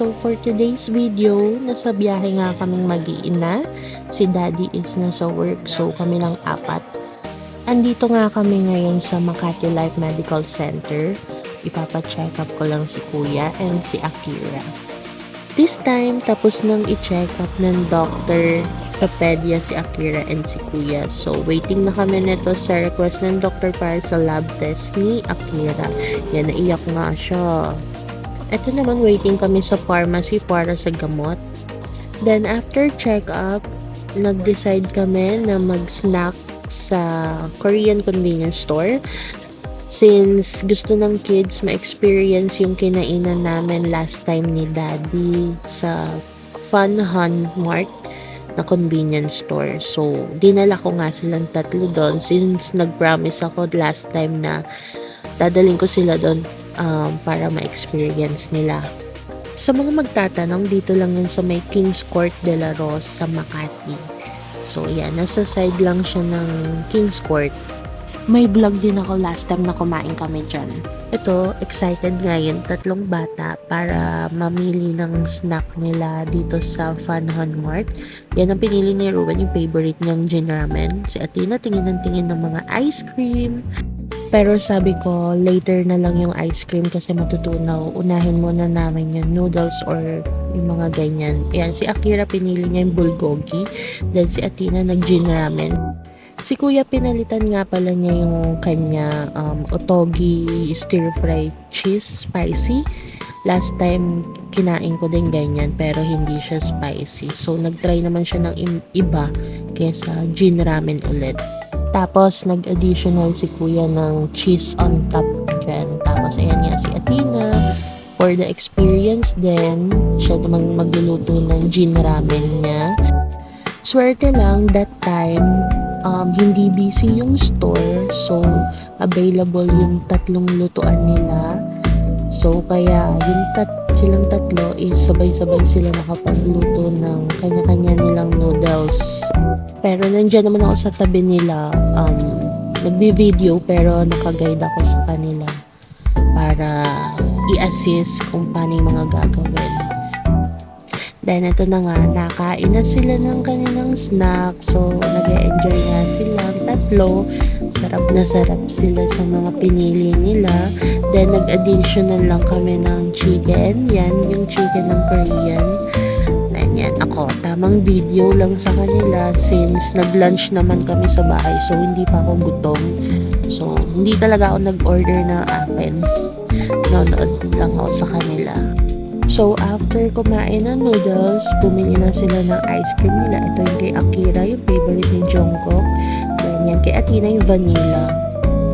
So for today's video, nasa biyahe nga kaming mag-iina. Si Daddy is nasa work, so kami lang apat. Andito nga kami ngayon sa Makati Life Medical Center. Ipapa-check up ko lang si Kuya and si Akira. This time, tapos nang i-check up ng doctor sa pedya si Akira and si Kuya. So, waiting na kami neto sa request ng doctor para sa lab test ni Akira. Yan, naiyak nga siya. Ito naman, waiting kami sa pharmacy para sa gamot. Then, after check-up, nag-decide kami na mag-snack sa Korean convenience store. Since gusto ng kids ma-experience yung kinainan namin last time ni Daddy sa Fun Hun Mart na convenience store. So, dinala ko nga silang tatlo doon since nag-promise ako last time na dadaling ko sila doon para ma-experience nila. Sa mga magtatanong, dito lang yun sa may Kings Court de la Rose sa Makati. So, yan. Nasa side lang siya ng Kings Court. May vlog din ako last time na kumain kami dyan. Ito, excited nga yun, tatlong bata para mamili ng snack nila dito sa Fun Hun Mart. Yan ang pinili ni Ruben, yung favorite niyang gin ramen. Si Athena tingin ng tingin ng mga ice cream. Pero sabi ko, later na lang yung ice cream kasi matutunaw. Unahin muna namin yung noodles or yung mga ganyan. Yan, si Akira pinili niya yung bulgogi. Then si Athena nag-gin ramen. Si Kuya pinalitan nga pala niya yung kanya otogi stir-fry cheese spicy. Last time kinain ko din ganyan pero hindi siya spicy. So nag-try naman siya ng iba kesa gin ramen ulit. Tapos nag-additional si Kuya ng cheese on top dyan. Tapos ayan nga si Athena. For the experience din, siya naman magluluto ng gin ramen niya. Swerte lang that time, hindi busy yung store, so available yung tatlong lutuan nila. So kaya yung silang tatlo is sabay-sabay sila nakapagluto ng kanya-kanya nilang noodles. Pero nandiyan naman ako sa tabi nila, nagbi-video pero nakaguide ako sa kanila para i-assist kung paano yung mga gagawin. Then, ito na nga, nakain na sila ng kanilang snack. So, nag-e-enjoy nga silang tatlo. Sarap na sarap sila sa mga pinili nila. Then, nag-additional lang kami ng chicken. Yan, yung chicken ng Korean. Then, yan, ako, tamang video lang sa kanila since nag-lunch naman kami sa bahay. So, hindi pa ako gutom. So, hindi talaga ako nag-order na akin. Nanood lang ako sa kanila. So, after kumain ng noodles, bumili na sila ng ice cream nila. Ito yung kay Akira, yung favorite ni Jungkook. Then yan, kay Athena yung vanilla.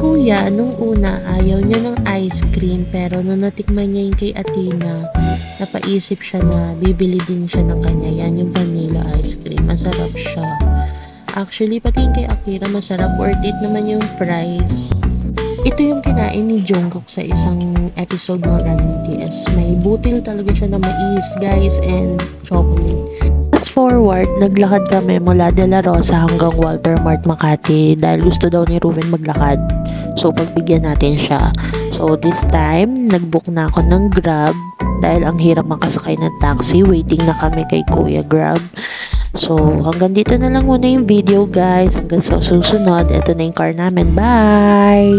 Kuya, nung una, ayaw niya ng ice cream. Pero nung natikman niya yung kay Athena, napaisip siya na bibili din siya ng kanya. Yan yung vanilla ice cream. Masarap siya. Actually, pati yung kay Akira, masarap. Worth it naman yung price. Ito yung kinain ni Jungkook sa isang episode ng Run BTS. May butil talaga siya na mais, guys, and chocolate. Fast forward, naglakad kami mula De La Rosa hanggang Walter Mart Makati dahil gusto daw ni Ruben maglakad. So, pagbigyan natin siya. So, this time, nagbook na ako ng Grab dahil ang hirap makasakay ng taxi. Waiting na kami kay Kuya Grab. So, hanggang dito na lang muna yung video, guys. Hanggang sa susunod, ito na yung car namin. Bye!